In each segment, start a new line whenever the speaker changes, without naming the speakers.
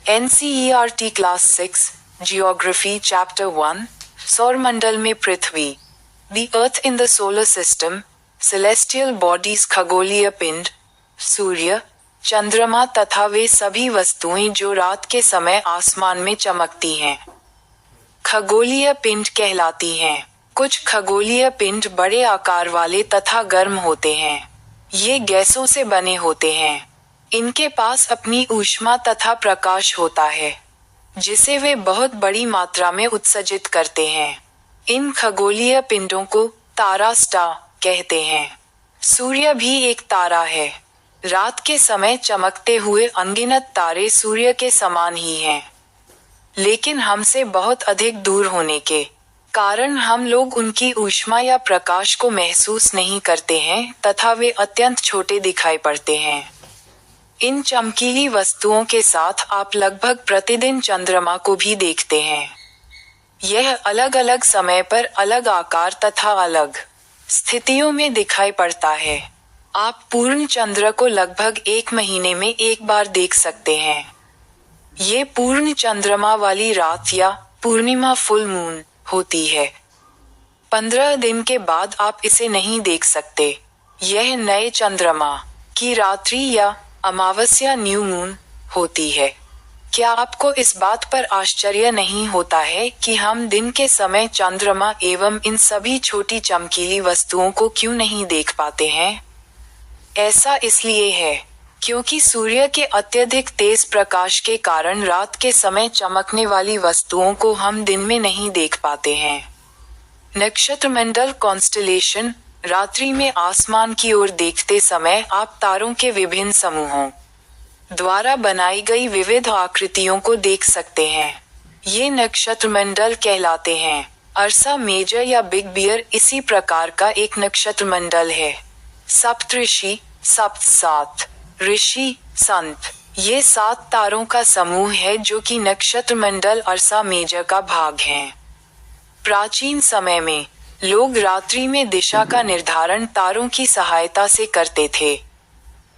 NCERT class 6 geography chapter 1 सौरमंडल में पृथ्वी the earth in the solar system celestial bodies खगोलीय पिंड सूर्य चंद्रमा तथा वे सभी वस्तुएं जो रात के समय आसमान में चमकती हैं खगोलीय पिंड कहलाती हैं। कुछ खगोलीय पिंड बड़े आकार वाले तथा गर्म होते हैं। ये गैसों से बने होते हैं। इनके पास अपनी ऊष्मा तथा प्रकाश होता है जिसे वे बहुत बड़ी मात्रा में उत्सर्जित करते हैं। इन खगोलीय पिंडों को तारा स्टार कहते हैं। सूर्य भी एक तारा है। रात के समय चमकते हुए अनगिनत तारे सूर्य के समान ही हैं, लेकिन हमसे बहुत अधिक दूर होने के कारण हम लोग उनकी ऊष्मा या प्रकाश को महसूस नहीं करते हैं तथा वे अत्यंत छोटे दिखाई पड़ते हैं। इन चमकीली वस्तुओं के साथ आप लगभग प्रतिदिन चंद्रमा को भी देखते हैं। यह अलग अलग समय पर अलग आकार तथा अलग स्थितियों में दिखाई पड़ता है। आप पूर्ण चंद्र को लगभग 1 महीने में एक बार देख सकते हैं। ये पूर्ण चंद्रमा वाली रात या पूर्णिमा फुल मून होती है। 15 दिन के बाद आप इसे नहीं देख सकते। यह नए चंद्रमा की रात्रि या अमावस्या न्यू मून होती है। क्या आपको इस बात पर आश्चर्य नहीं होता है कि हम दिन के समय चंद्रमा एवं इन सभी छोटी चमकीली वस्तुओं को क्यों नहीं देख पाते हैं? ऐसा इसलिए है क्योंकि सूर्य के अत्यधिक तेज प्रकाश के कारण रात के समय चमकने वाली वस्तुओं को हम दिन में नहीं देख पाते हैं। नक्षत्रमंडल कॉन्स्टेलेशन रात्रि में आसमान की ओर देखते समय आप तारों के विभिन्न समूहों द्वारा बनाई गई विविध आकृतियों को देख सकते हैं। ये नक्षत्रमंडल कहलाते हैं। अर्सा मेजर या बिग बियर इसी प्रकार का एक नक्षत्रमंडल है। सप्तऋषि सप्त सात ऋषि संत ये 7 तारों का समूह है जो कि नक्षत्रमंडल अर्सा मेजर का भाग हैं। प्राचीन समय में लोग रात्रि में दिशा का निर्धारण तारों की सहायता से करते थे।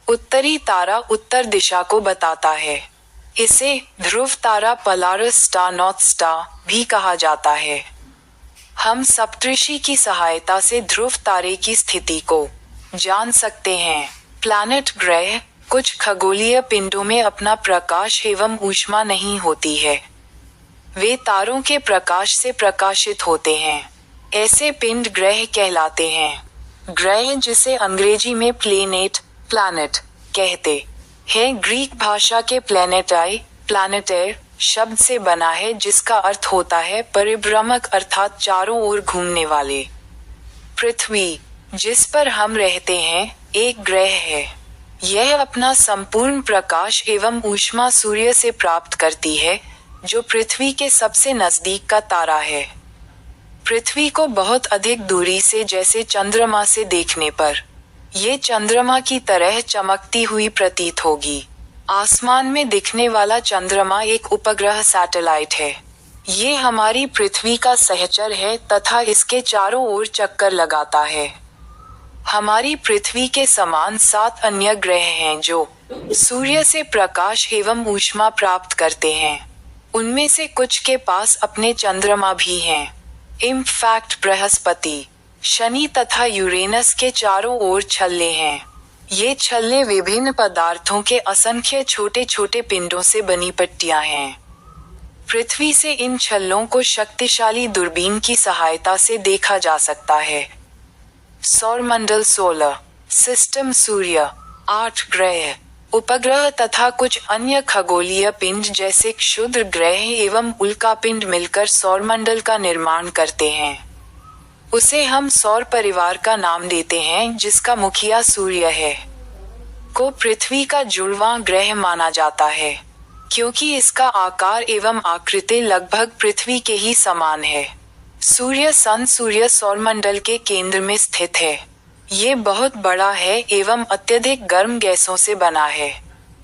उत्तरी तारा उत्तर दिशा को बताता है। इसे ध्रुव तारा पोलारिस स्टार नॉर्थ स्टार भी कहा जाता है। हम सप्तऋषि की सहायता से ध्रुव तारे की स्थिति को जान सकते हैं। प्लैनेट ग्रह कुछ खगोलीय पिंडों में अपना प्रकाश एवं ऊष्मा नहीं होती है। वे तारों के प्रकाश से प्रकाशित होते हैं। ऐसे पिंड ग्रह कहलाते हैं। ग्रह जिसे अंग्रेजी में प्लैनेट कहते हैं ग्रीक भाषा के प्लैनेटाई प्लैनेटेर शब्द से बना है जिसका अर्थ होता है परिभ्रमक अर्थात चारों ओर घूमने वाले। पृथ्वी जिस पर हम रहते हैं एक ग्रह है। यह अपना संपूर्ण प्रकाश एवं ऊष्मा सूर्य से प्राप्त करती है जो पृथ्वी के सबसे नजदीक का तारा है। पृथ्वी को बहुत अधिक दूरी से जैसे चंद्रमा से देखने पर ये चंद्रमा की तरह चमकती हुई प्रतीत होगी। आसमान में दिखने वाला चंद्रमा एक उपग्रह सैटेलाइट है। ये हमारी पृथ्वी का सहचर है तथा इसके चारों ओर चक्कर लगाता है। हमारी पृथ्वी के समान 7 अन्य ग्रह हैं जो सूर्य से प्रकाश एवं ऊष्मा प्राप्त करते हैं। उनमें से कुछ के पास अपने चंद्रमा भी हैं। इनफैक्ट बृहस्पति शनि तथा यूरेनस के चारों ओर छल्ले हैं। ये छल्ले विभिन्न पदार्थों के असंख्य छोटे छोटे पिंडों से बनी पट्टियां हैं। पृथ्वी से इन छल्लों को शक्तिशाली दूरबीन की सहायता से देखा जा सकता है। सौरमंडल सोलर सिस्टम सूर्य 8 ग्रह उपग्रह तथा कुछ अन्य खगोलीय पिंड जैसे क्षुद्र ग्रह एवं उल्कापिंड मिलकर सौरमंडल का निर्माण करते हैं। उसे हम सौर परिवार का नाम देते हैं जिसका मुखिया सूर्य है। को पृथ्वी का जुड़वां ग्रह माना जाता है क्योंकि इसका आकार एवं आकृति लगभग पृथ्वी के ही समान है। सूर्य सौरमंडल के केंद्र में स्थित है। ये बहुत बड़ा है एवं अत्यधिक गर्म गैसों से बना है।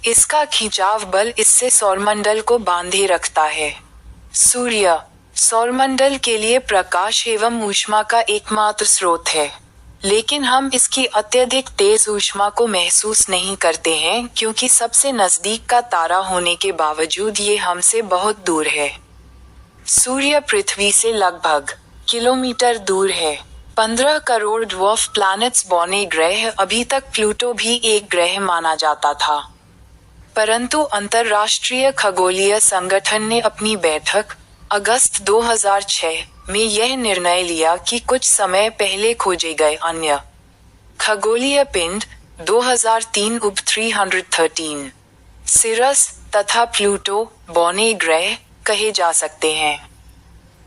इसका खिंचाव बल इससे सौरमंडल को बांधे रखता है। सूर्य सौरमंडल के लिए प्रकाश एवं ऊष्मा का एकमात्र स्रोत है, लेकिन हम इसकी अत्यधिक तेज ऊष्मा को महसूस नहीं करते हैं क्योंकि सबसे नजदीक का तारा होने के बावजूद ये हमसे बहुत दूर है। सूर्य पृथ्वी से लगभग किलोमीटर दूर है। 15 करोड़ ड्वार्फ प्लैनेट्स बौने ग्रह। अभी तक प्लूटो भी एक ग्रह माना जाता था, परंतु अंतर्राष्ट्रीय खगोलीय संगठन ने अपनी बैठक अगस्त 2006 में यह निर्णय लिया कि कुछ समय पहले खोजे गए अन्य खगोलीय पिंड 2003 उब 313 सिरस तथा प्लूटो बौने ग्रह कहे जा सकते हैं।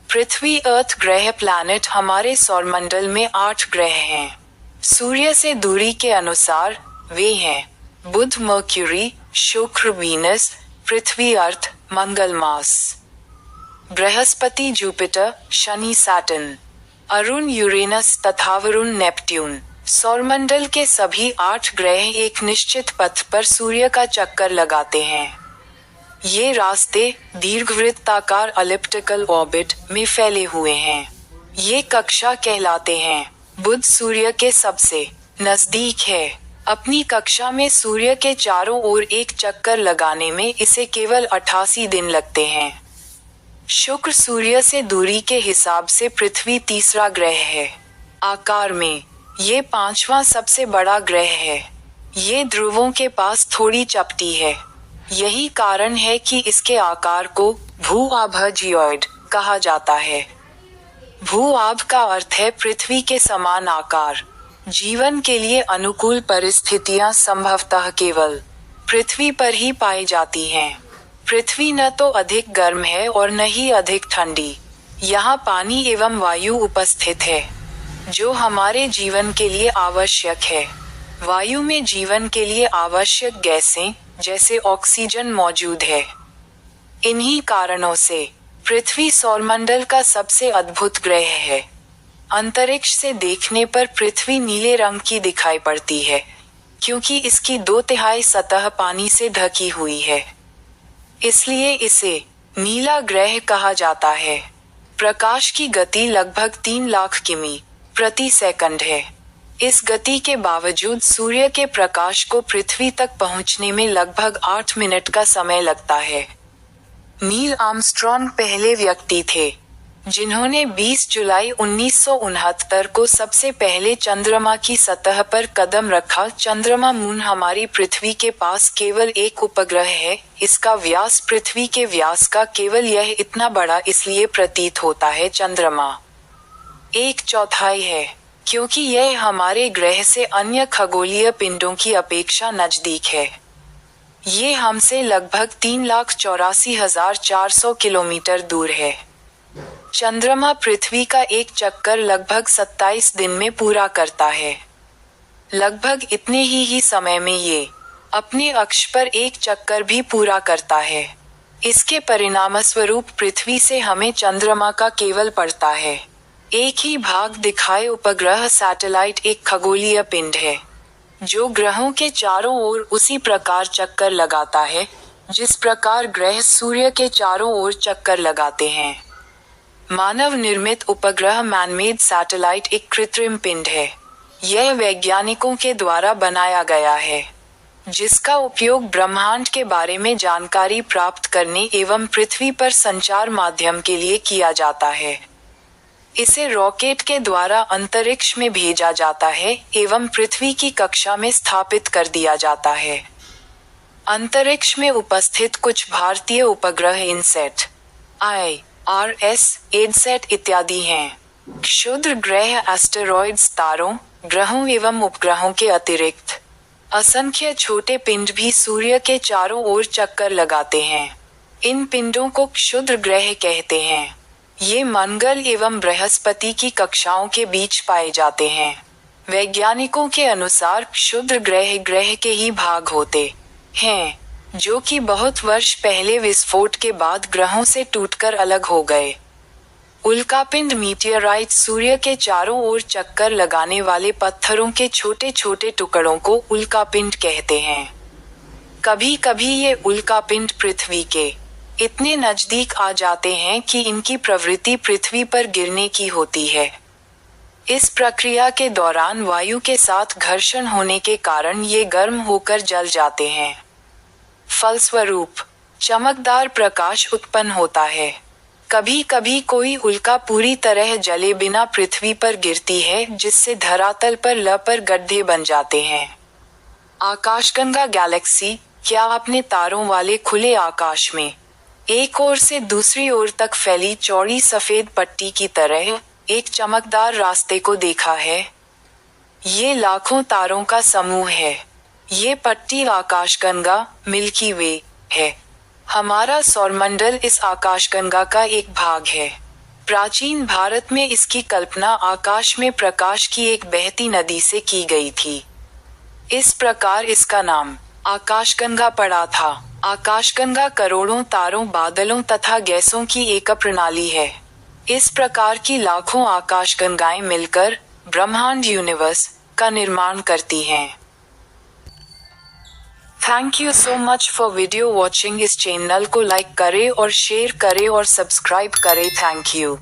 पृथ्वी अर्थ ग्रह प्लैनेट हमारे सौरमंडल में 8 ग्रह हैं। सूर्य से दूरी के अनुसार वे हैं बुध, मर्क्यूरी, शुक्र, वीनस, पृथ्वी, अर्थ, मंगल, मार्स, बृहस्पति, जुपिटर, शनि, सैटर्न, अरुण, यूरेनस तथा वरुण, नेपट्यून। सौरमंडल के सभी 8 ग्रह एक निश्चित पथ पर सूर्य का चक्कर लगाते हैं। ये रास्ते दीर्घवृत्ताकार एलिप्टिकल ऑर्बिट में फैले हुए हैं। ये कक्षा कहलाते हैं। बुध सूर्य के सबसे नजदीक है। अपनी कक्षा में सूर्य के चारों ओर एक चक्कर लगाने में इसे केवल 88 दिन लगते हैं। शुक्र सूर्य से दूरी के हिसाब से पृथ्वी तीसरा ग्रह है। आकार में ये 5वां सबसे बड़ा ग्रह है। ये ध्रुवों के पास थोड़ी चपटी है। यही कारण है कि इसके आकार को भू-आभ जियोइड कहा जाता है। भू-आभ का अर्थ है पृथ्वी के समान आकार। जीवन के लिए अनुकूल परिस्थितियां संभवतः केवल पृथ्वी पर ही पाई जाती हैं। पृथ्वी न तो अधिक गर्म है और न ही अधिक ठंडी। यहाँ पानी एवं वायु उपस्थित है, जो हमारे जीवन के लिए आवश्यक है। वायु में जीवन के लिए आवश्यक गैसें जैसे ऑक्सीजन मौजूद है। इन्हीं कारणों से पृथ्वी सौरमंडल का सबसे अद्भुत ग्रह है। अंतरिक्ष से देखने पर पृथ्वी नीले रंग की दिखाई पड़ती है, क्योंकि इसकी 2/3 सतह पानी से ढकी हुई है। इसलिए इसे नीला ग्रह कहा जाता है। प्रकाश की गति लगभग 3 लाख किमी प्रति सेकंड है। इस गति के बावजूद सूर्य के प्रकाश को पृथ्वी तक पहुंचने में लगभग 8 मिनट का समय लगता है। नील आर्मस्ट्रॉन्ग पहले व्यक्ति थे जिन्होंने 20 जुलाई 1969 को सबसे पहले चंद्रमा की सतह पर कदम रखा। चंद्रमा मून हमारी पृथ्वी के पास केवल एक उपग्रह है। इसका व्यास पृथ्वी के व्यास का केवल यह इतना बड़ा इसलिए प्रतीत होता है चंद्रमा 1/4 है, क्योंकि यह हमारे ग्रह से अन्य खगोलीय पिंडों की अपेक्षा नजदीक है। ये हमसे लगभग 3,84,400 किलोमीटर दूर है। चंद्रमा पृथ्वी का एक चक्कर लगभग 27 दिन में पूरा करता है। लगभग इतने ही समय में ये अपने अक्ष पर एक चक्कर भी पूरा करता है। इसके परिणामस्वरूप पृथ्वी से हमें चंद्रमा का केवल पड़ता है एक ही भाग दिखाए उपग्रह सैटेलाइट एक खगोलीय पिंड है, जो ग्रहों के चारों ओर उसी प्रकार चक्कर लगाता है जिस प्रकार ग्रह सूर्य के चारों ओर चक्कर लगाते हैं। मानव निर्मित उपग्रह मैनमेड सैटेलाइट एक कृत्रिम पिंड है। यह वैज्ञानिकों के द्वारा बनाया गया है, जिसका उपयोग ब्रह्मांड के बारे में जानकारी प्राप्त करने एवं पृथ्वी पर संचार माध्यम के लिए किया जाता है। इसे रॉकेट के द्वारा अंतरिक्ष में भेजा जाता है एवं पृथ्वी की कक्षा में स्थापित कर दिया जाता है। अंतरिक्ष में उपस्थित कुछ भारतीय उपग्रह इनसेट, IRS, एडसेट इत्यादि हैं। क्षुद्र ग्रह एस्टेरॉइड्स, तारों, ग्रहों एवं उपग्रहों के अतिरिक्त असंख्य छोटे पिंड भी सूर्य के चारों ओर चक्कर लगाते हैं। इन पिंडों को क्षुद्र ग्रह कहते हैं। ये मंगल एवं बृहस्पति की कक्षाओं के बीच पाए जाते हैं। वैज्ञानिकों के अनुसार क्षुद्र ग्रह के ही भाग होते हैं, जो कि बहुत वर्ष पहले विस्फोट के बाद ग्रहों से टूटकर अलग हो गए। उल्कापिंड मीटियोराइट सूर्य के चारों ओर चक्कर लगाने वाले पत्थरों के छोटे छोटे टुकड़ों को उल्कापिंड कहते हैं। कभी कभी ये उल्कापिंड पृथ्वी के इतने नजदीक आ जाते हैं कि इनकी प्रवृत्ति पृथ्वी पर गिरने की होती है। इस प्रक्रिया के दौरान वायु के साथ घर्षण होने के कारण ये गर्म होकर जल जाते हैं। फलस्वरूप चमकदार प्रकाश उत्पन्न होता है। कभी कभी कोई उल्का पूरी तरह जले बिना पृथ्वी पर गिरती है, जिससे धरातल पर लपर गड्ढे बन जाते हैं। आकाशगंगा गैलेक्सी, क्या आपने तारों वाले खुले आकाश में एक ओर से दूसरी ओर तक फैली चौड़ी सफेद पट्टी की तरह एक चमकदार रास्ते को देखा है? ये लाखों तारों का समूह है। ये पट्टी आकाशगंगा, मिल्की वे है। हमारा सौरमंडल इस आकाशगंगा का एक भाग है। प्राचीन भारत में इसकी कल्पना आकाश में प्रकाश की एक बहती नदी से की गई थी। इस प्रकार इसका नाम आकाशगंगा पड़ा था। आकाशगंगा करोड़ों तारों, बादलों तथा गैसों की एक प्रणाली है। इस प्रकार की लाखों आकाशगंगाएं मिलकर ब्रह्मांड यूनिवर्स का निर्माण करती हैं। Thank you so much for video watching. इस चैनल को लाइक करें और शेयर करें और सब्सक्राइब करें। Thank you.